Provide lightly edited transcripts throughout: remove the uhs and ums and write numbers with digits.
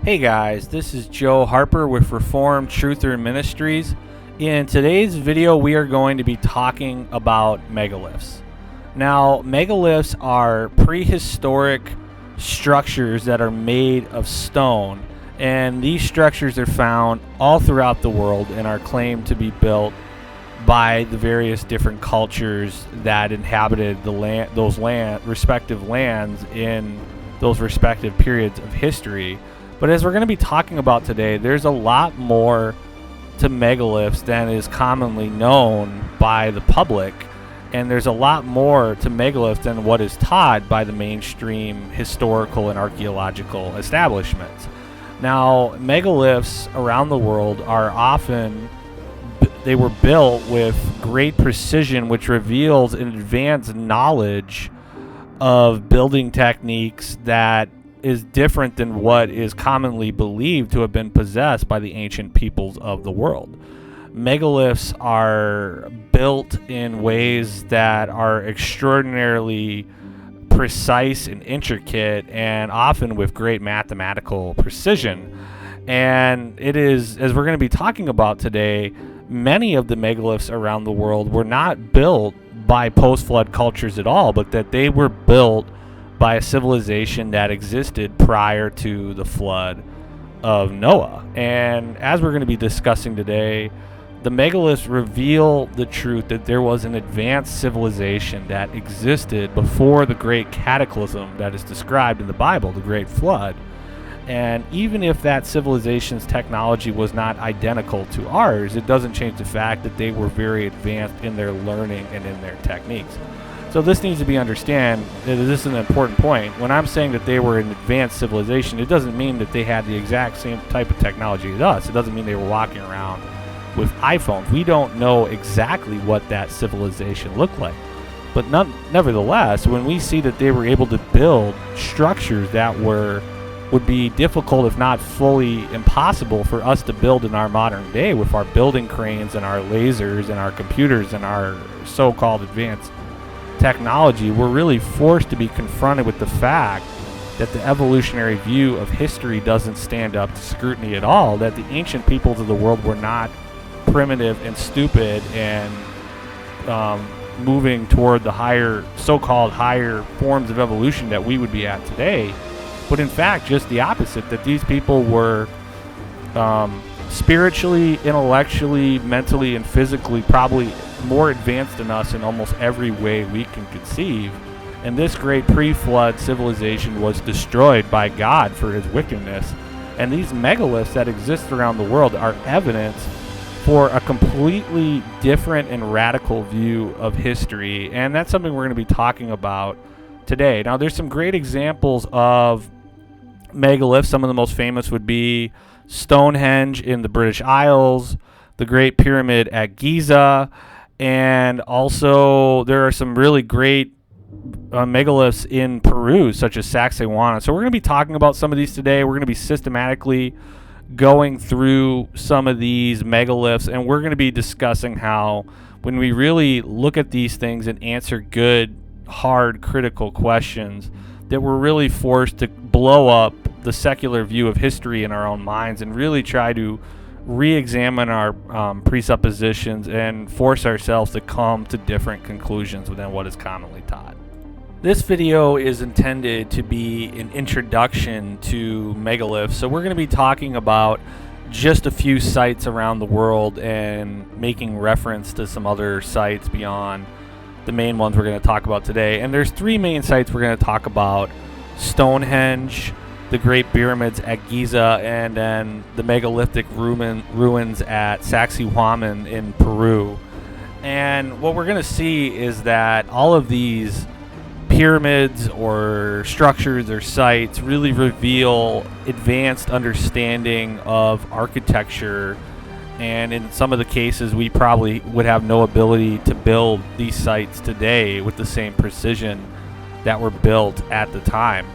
Hey guys, this is Joe Harper with Reformed Truther Ministries. In today's video, we are going to be talking about megaliths. Now, megaliths are prehistoric structures that are made of stone, and these structures are found all throughout the world and are claimed to be built by the various different cultures that inhabited those respective lands in those respective periods of history. But as we're going to be talking about today, there's a lot more to megaliths than is commonly known by the public, and there's a lot more to megaliths than what is taught by the mainstream historical and archaeological establishments. Now, megaliths around the world are often they were built with great precision, which reveals an advanced knowledge of building techniques that is different than what is commonly believed to have been possessed by the ancient peoples of the world. Megaliths are built in ways that are extraordinarily precise and intricate, and often with great mathematical precision. And it is, as we're going to be talking about today, many of the megaliths around the world were not built by post-flood cultures at all, but that they were built by a civilization that existed prior to the flood of Noah. And as we're going to be discussing today, the megaliths reveal the truth that there was an advanced civilization that existed before the great cataclysm that is described in the Bible, the Great Flood. And even if that civilization's technology was not identical to ours, it doesn't change the fact that they were very advanced in their learning and in their techniques. So this needs to be understood. This is an important point. When I'm saying that they were an advanced civilization, it doesn't mean that they had the exact same type of technology as us. It doesn't mean they were walking around with iPhones. We don't know exactly what that civilization looked like. But nevertheless, when we see that they were able to build structures that would be difficult, if not fully impossible, for us to build in our modern day with our building cranes and our lasers and our computers and our so-called advanced technology, we're really forced to be confronted with the fact that the evolutionary view of history doesn't stand up to scrutiny at all, that the ancient peoples of the world were not primitive and stupid and moving toward the so-called higher forms of evolution that we would be at today, but in fact just the opposite, that these people were spiritually, intellectually, mentally, and physically probably more advanced than us in almost every way we can conceive. And this great pre-flood civilization was destroyed by God for his wickedness. And these megaliths that exist around the world are evidence for a completely different and radical view of history. And that's something we're going to be talking about today. Now, there's some great examples of megaliths. Some of the most famous would be Stonehenge in the British Isles, the Great Pyramid at Giza, and also there are some really great megaliths in Peru, such as Sacsayhuaman. So we're going to be talking about some of these today. We're going to be systematically going through some of these megaliths, and we're going to be discussing how when we really look at these things and answer good, hard, critical questions, that we're really forced to blow up the secular view of history in our own minds and really try to re-examine our presuppositions and force ourselves to come to different conclusions than what is commonly taught. This video is intended to be an introduction to megaliths, so we're going to be talking about just a few sites around the world and making reference to some other sites beyond the main ones we're going to talk about today. And there's three main sites we're going to talk about: Stonehenge, the Great Pyramids at Giza, and then the megalithic ruins at Sacsayhuaman in Peru. And what we're going to see is that all of these pyramids or structures or sites really reveal advanced understanding of architecture, and in some of the cases we probably would have no ability to build these sites today with the same precision that were built at the time.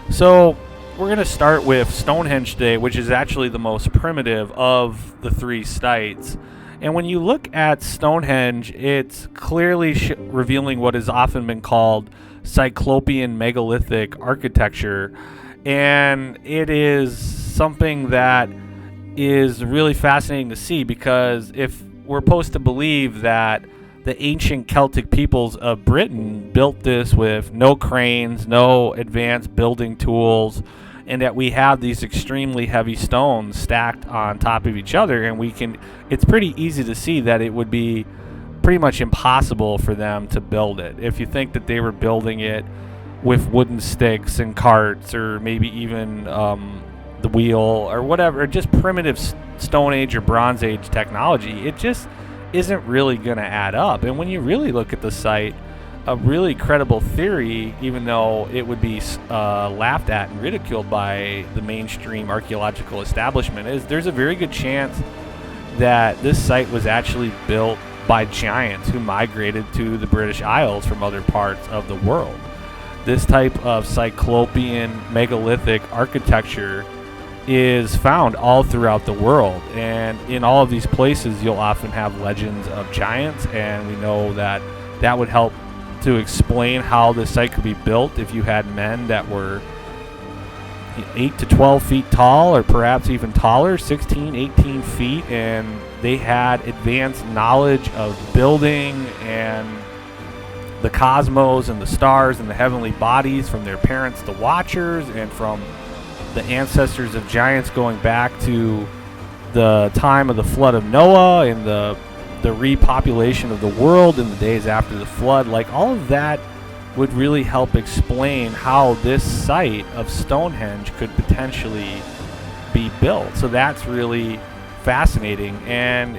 So we're going to start with Stonehenge today, which is actually the most primitive of the three sites. And when you look at Stonehenge, it's clearly revealing what has often been called Cyclopean megalithic architecture. And it is something that is really fascinating to see, because if we're supposed to believe that the ancient Celtic peoples of Britain built this with no cranes, no advanced building tools, and that we have these extremely heavy stones stacked on top of each other, and it's pretty easy to see that it would be pretty much impossible for them to build it. If you think that they were building it with wooden sticks and carts, or maybe even the wheel or whatever, just primitive Stone Age or Bronze Age technology, it just isn't really going to add up. And when you really look at the site, a really credible theory, even though it would be laughed at and ridiculed by the mainstream archaeological establishment, is there's a very good chance that this site was actually built by giants who migrated to the British Isles from other parts of the world. This type of cyclopean megalithic architecture is found all throughout the world, and in all of these places you'll often have legends of giants, and we know that that would help to explain how the site could be built if you had men that were 8 to 12 feet tall, or perhaps even taller, 16, 18 feet, and they had advanced knowledge of building and the cosmos and the stars and the heavenly bodies from their parents, the Watchers, and from the ancestors of giants going back to the time of the flood of Noah and the repopulation of the world in the days after the flood. Like, all of that would really help explain how this site of Stonehenge could potentially be built. So that's really fascinating, and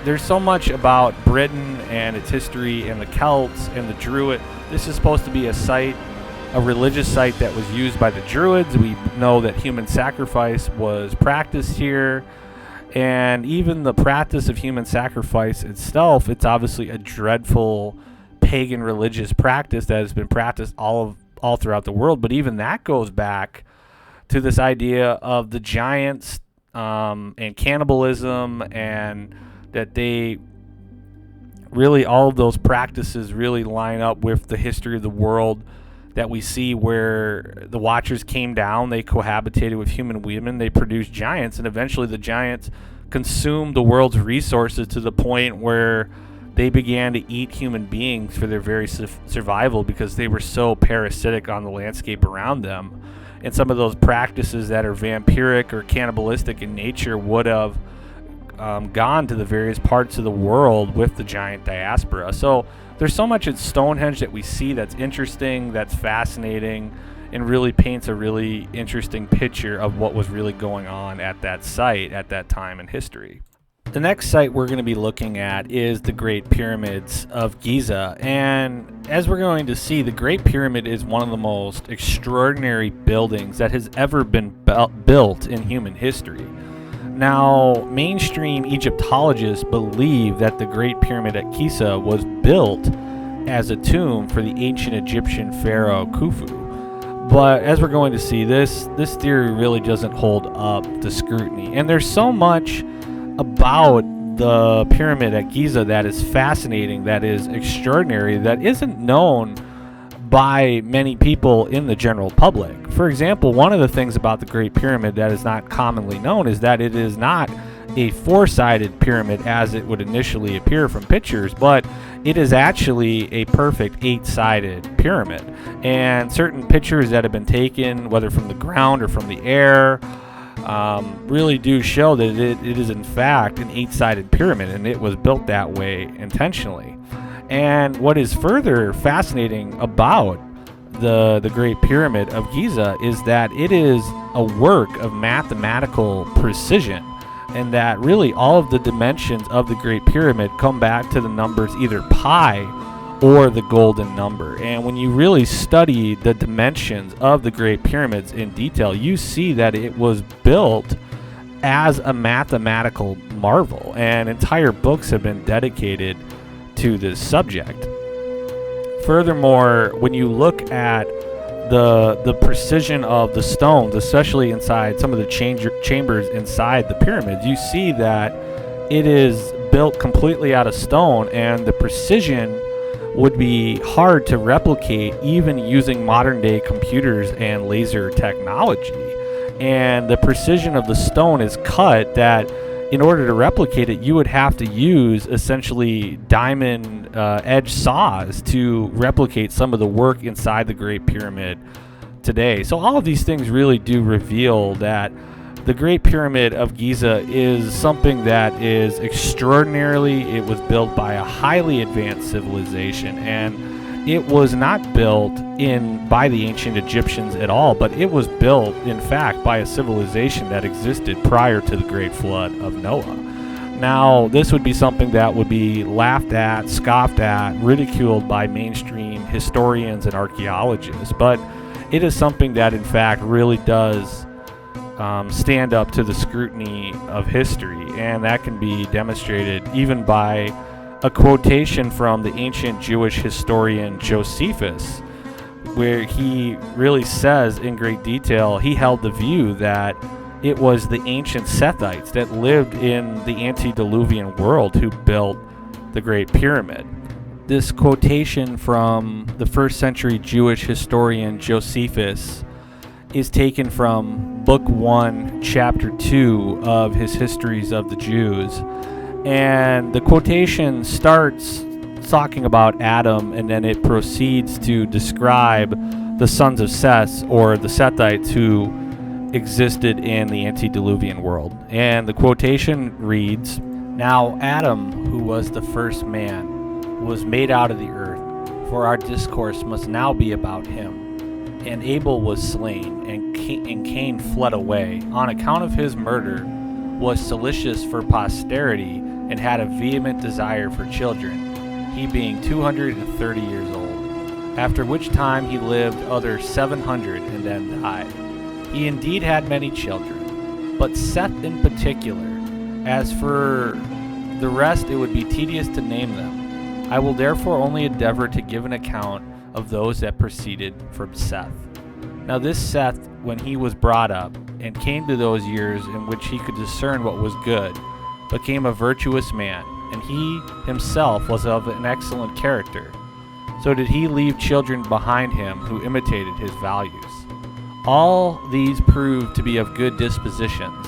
there's so much about Britain and its history and the Celts and the Druid. This is supposed to be a religious site that was used by the Druids. We know that human sacrifice was practiced here, and even the practice of human sacrifice itself, it's obviously a dreadful pagan religious practice that has been practiced all throughout the world. But even that goes back to this idea of the giants and cannibalism, and that they really, all of those practices really line up with the history of the world that we see, where the Watchers came down, they cohabitated with human women, they produced giants, and eventually the giants consumed the world's resources to the point where they began to eat human beings for their very survival, because they were so parasitic on the landscape around them. And some of those practices that are vampiric or cannibalistic in nature would have gone to the various parts of the world with the giant diaspora. So there's so much at Stonehenge that we see that's interesting, that's fascinating, and really paints a really interesting picture of what was really going on at that site at that time in history. The next site we're going to be looking at is the Great Pyramids of Giza, and as we're going to see, the Great Pyramid is one of the most extraordinary buildings that has ever been built in human history. Now, mainstream Egyptologists believe that the Great Pyramid at Giza was built as a tomb for the ancient Egyptian pharaoh Khufu. But as we're going to see, this theory really doesn't hold up to scrutiny. And there's so much about the pyramid at Giza that is fascinating, that is extraordinary, that isn't known by many people in the general public. For example, one of the things about the Great Pyramid that is not commonly known is that it is not a four-sided pyramid as it would initially appear from pictures, but it is actually a perfect eight-sided pyramid. And certain pictures that have been taken, whether from the ground or from the air, really do show that it is in fact an eight-sided pyramid, and it was built that way intentionally. And what is further fascinating about the Great Pyramid of Giza is that it is a work of mathematical precision, and that really all of the dimensions of the Great Pyramid come back to the numbers either pi or the golden number. And when you really study the dimensions of the Great Pyramids in detail, you see that it was built as a mathematical marvel, and entire books have been dedicated to this subject. Furthermore, when you look at the precision of the stones, especially inside some of the chambers inside the pyramids, you see that it is built completely out of stone, and the precision would be hard to replicate even using modern day computers and laser technology. and the precision of the stone is cut that in order to replicate it, you would have to use essentially diamond edge saws to replicate some of the work inside the Great Pyramid today. So all of these things really do reveal that the Great Pyramid of Giza is something that is extraordinarily, it was built by a highly advanced civilization, and it was not built by the ancient Egyptians at all, but it was built, in fact, by a civilization that existed prior to the Great Flood of Noah. Now, this would be something that would be laughed at, scoffed at, ridiculed by mainstream historians and archaeologists, but it is something that, in fact, really does stand up to the scrutiny of history, and that can be demonstrated even by a quotation from the ancient Jewish historian Josephus, where he really says in great detail he held the view that it was the ancient Sethites that lived in the antediluvian world who built the Great Pyramid. This quotation from the first century Jewish historian Josephus is taken from Book 1, Chapter 2 of his Histories of the Jews. And the quotation starts talking about Adam, and then it proceeds to describe the sons of Seth, or the Sethites, who existed in the antediluvian world. And the quotation reads, "Now Adam, who was the first man, was made out of the earth, for our discourse must now be about him. And Abel was slain, and Cain fled away, on account of his murder, was solicitous for posterity, and had a vehement desire for children, he being 230 years old, after which time he lived other 700 and then died. He indeed had many children, but Seth in particular. As for the rest, it would be tedious to name them. I will therefore only endeavor to give an account of those that proceeded from Seth. Now this Seth, when he was brought up, and came to those years in which he could discern what was good, became a virtuous man, and he himself was of an excellent character. So did he leave children behind him who imitated his values. All these proved to be of good dispositions.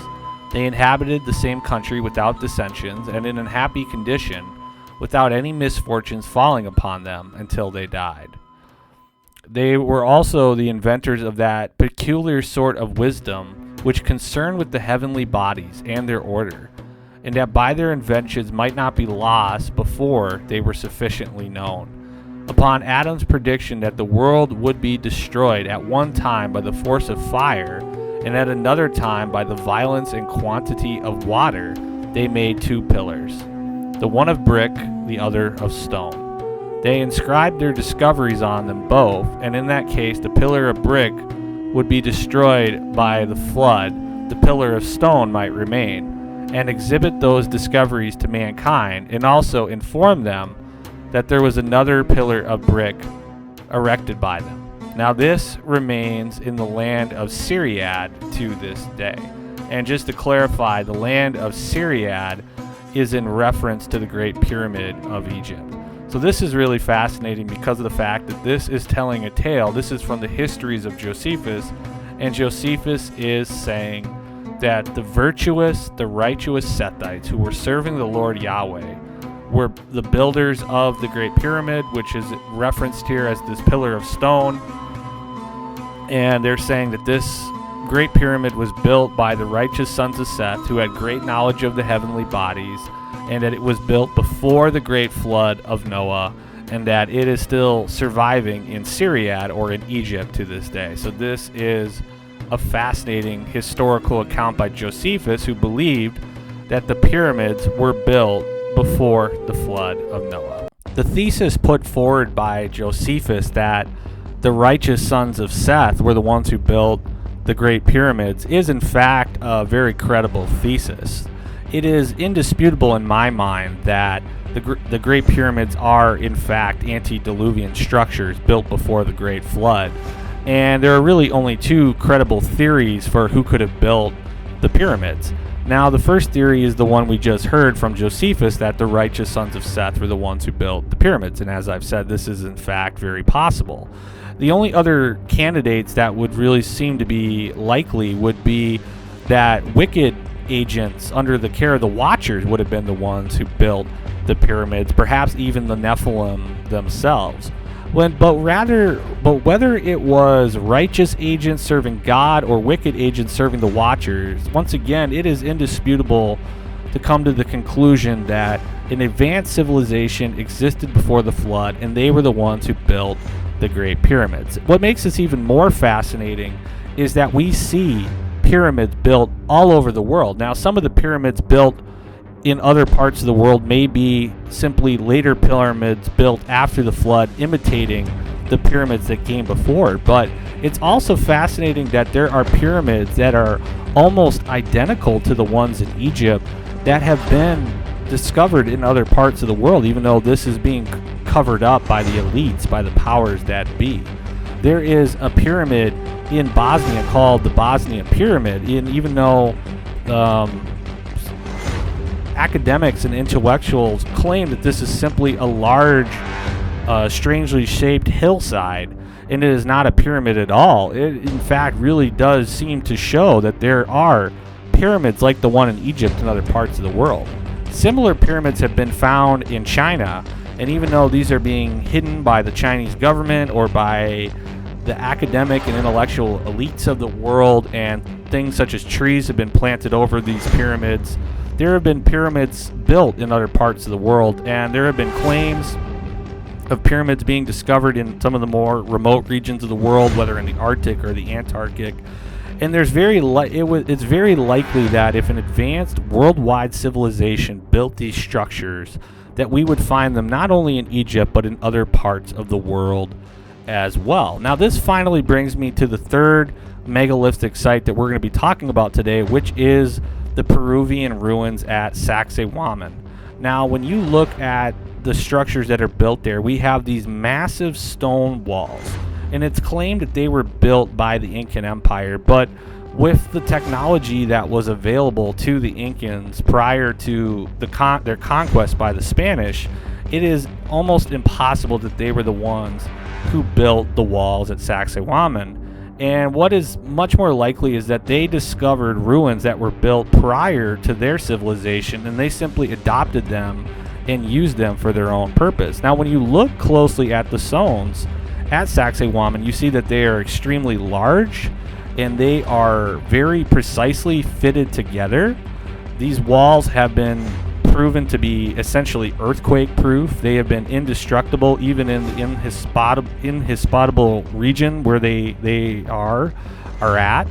They inhabited the same country without dissensions, and in a happy condition, without any misfortunes falling upon them until they died. They were also the inventors of that peculiar sort of wisdom which concerned with the heavenly bodies and their order, and that by their inventions might not be lost before they were sufficiently known. Upon Adam's prediction that the world would be destroyed at one time by the force of fire, and at another time by the violence and quantity of water, they made two pillars, the one of brick, the other of stone. They inscribed their discoveries on them both, and in that case the pillar of brick would be destroyed by the flood, the pillar of stone might remain, and exhibit those discoveries to mankind, and also inform them that there was another pillar of brick erected by them. Now this remains in the land of Syriad to this day. And just to clarify, the land of Syriad is in reference to the Great Pyramid of Egypt. So this is really fascinating because of the fact that this is telling a tale. This is from the histories of Josephus, and Josephus is saying that the virtuous, the righteous Sethites who were serving the Lord Yahweh were the builders of the Great Pyramid, which is referenced here as this pillar of stone. And they're saying that this Great Pyramid was built by the righteous sons of Seth, who had great knowledge of the heavenly bodies, and that it was built before the great flood of Noah, and that it is still surviving in Syriad, or in Egypt, to this day. So this is a fascinating historical account by Josephus, who believed that the pyramids were built before the flood of Noah. The thesis put forward by Josephus that the righteous sons of Seth were the ones who built the Great Pyramids is in fact a very credible thesis. It is indisputable in my mind that the Great Pyramids are in fact antediluvian structures built before the Great Flood. And there are really only two credible theories for who could have built the pyramids. Now, the first theory is the one we just heard from Josephus, that the righteous sons of Seth were the ones who built the pyramids. And as I've said, this is in fact very possible. The only other candidates that would really seem to be likely would be that wicked agents under the care of the Watchers would have been the ones who built the pyramids, perhaps even the Nephilim themselves. But whether it was righteous agents serving God or wicked agents serving the Watchers, once again, it is indisputable to come to the conclusion that an advanced civilization existed before the flood, and they were the ones who built the Great Pyramids. What makes this even more fascinating is that we see pyramids built all over the world. Now, some of the pyramids built in other parts of the world may be simply later pyramids built after the flood, imitating the pyramids that came before. But it's also fascinating that there are pyramids that are almost identical to the ones in Egypt that have been discovered in other parts of the world, even though this is being covered up by the elites, by the powers that be. There is a pyramid in Bosnia called the Bosnia Pyramid, and even though academics and intellectuals claim that this is simply a large, strangely shaped hillside, and it is not a pyramid at all, it in fact really does seem to show that there are pyramids like the one in Egypt and other parts of the world. Similar pyramids have been found in China, and even though these are being hidden by the Chinese government or by the academic and intellectual elites of the world, and things such as trees have been planted over these pyramids, there have been pyramids built in other parts of the world, and there have been claims of pyramids being discovered in some of the more remote regions of the world, whether in the Arctic or the Antarctic. And it's very likely that if an advanced worldwide civilization built these structures, that we would find them not only in Egypt but in other parts of the world as well. Now, this finally brings me to the third megalithic site that we're going to be talking about today, which is the Peruvian ruins at Sacsayhuaman. Now, when you look at the structures that are built there, we have these massive stone walls, and it's claimed that they were built by the Incan Empire, but with the technology that was available to the Incans prior to their conquest by the Spanish, it is almost impossible that they were the ones who built the walls at Sacsayhuaman. And what is much more likely is that they discovered ruins that were built prior to their civilization, and they simply adopted them and used them for their own purpose. Now, when you look closely at the stones at Sacsayhuaman, you see that they are extremely large and they are very precisely fitted together. These walls have been proven to be essentially earthquake proof. They have been indestructible even in the inhospitable region where they are at,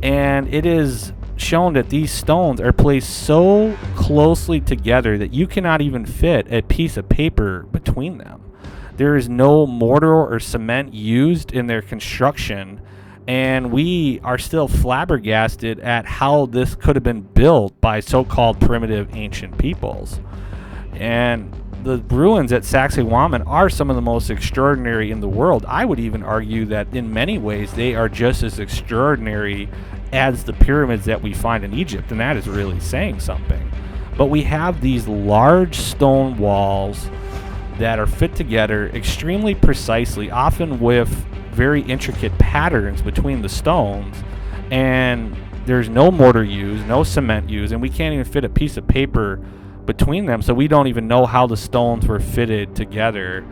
and it is shown that these stones are placed so closely together that you cannot even fit a piece of paper between them. There is no mortar or cement used in their construction, and we are still flabbergasted at how this could have been built by so-called primitive ancient peoples. And the ruins at Sacsayhuaman are some of the most extraordinary in the world. I would even argue that in many ways they are just as extraordinary as the pyramids that we find in Egypt, and that is really saying something. But we have these large stone walls that are fit together extremely precisely, often with very intricate patterns between the stones, and there's no mortar used, no cement used, and we can't even fit a piece of paper between them, so we don't even know how the stones were fitted together.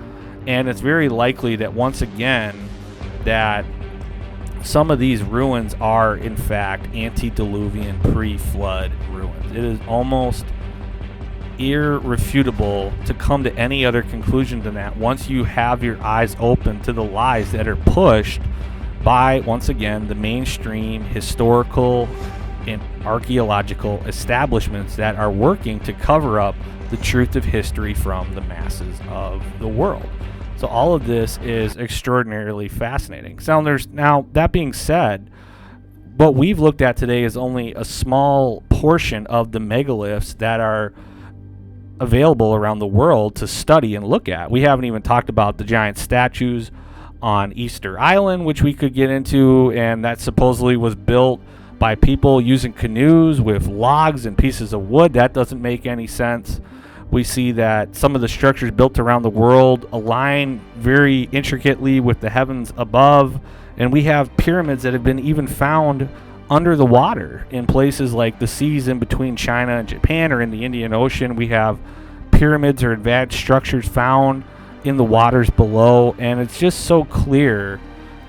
And it's very likely that once again that some of these ruins are in fact antediluvian pre-flood ruins. It is almost irrefutable to come to any other conclusion than that once you have your eyes open to the lies that are pushed by, once again, the mainstream historical and archaeological establishments that are working to cover up the truth of history from the masses of the world. So all of this is extraordinarily fascinating. So now that being said, what we've looked at today is only a small portion of the megaliths that are available around the world to study and look at. We haven't even talked about the giant statues on Easter Island, which we could get into, and that supposedly was built by people using canoes with logs and pieces of wood. That doesn't make any sense. We see that some of the structures built around the world align very intricately with the heavens above, and we have pyramids that have been even found under the water in places like the seas in between China and Japan or in the Indian Ocean. We have pyramids or advanced structures found in the waters below, and it's just so clear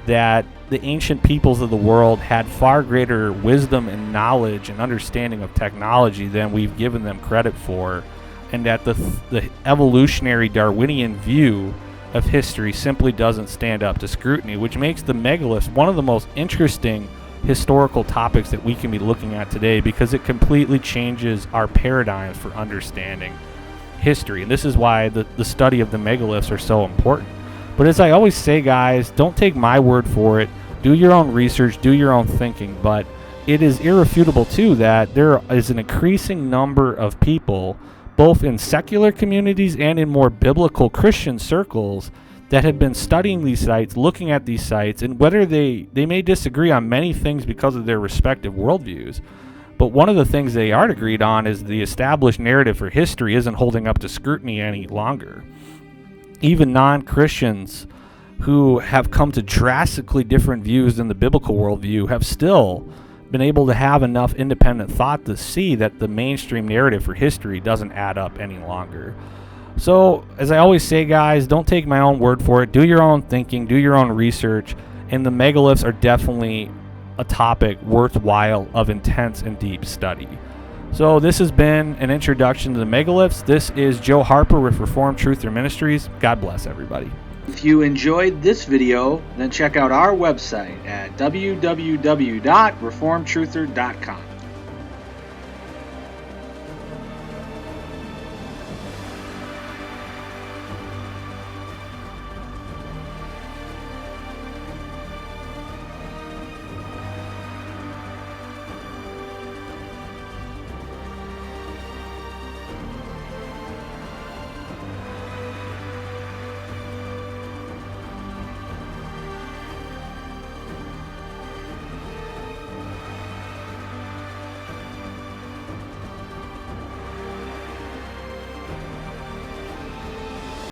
that the ancient peoples of the world had far greater wisdom and knowledge and understanding of technology than we've given them credit for, and that the evolutionary Darwinian view of history simply doesn't stand up to scrutiny, which makes the megaliths one of the most interesting historical topics that we can be looking at today, because it completely changes our paradigms for understanding history. And this is why the study of the megaliths are so important. But as I always say, guys, don't take my word for it. Do your own research, do your own thinking. But it is irrefutable too that there is an increasing number of people, both in secular communities and in more biblical Christian circles, that have been studying these sites, looking at these sites, and whether they may disagree on many things because of their respective worldviews, but one of the things they are agreed on is the established narrative for history isn't holding up to scrutiny any longer. Even non-Christians who have come to drastically different views than the biblical worldview have still been able to have enough independent thought to see that the mainstream narrative for history doesn't add up any longer. So, as I always say, guys, don't take my own word for it. Do your own thinking, do your own research, and the megaliths are definitely a topic worthwhile of intense and deep study. So this has been an introduction to the megaliths. This is Joe Harper with Reformed Truther Ministries. God bless everybody. If you enjoyed this video, then check out our website at www.reformedtruther.com.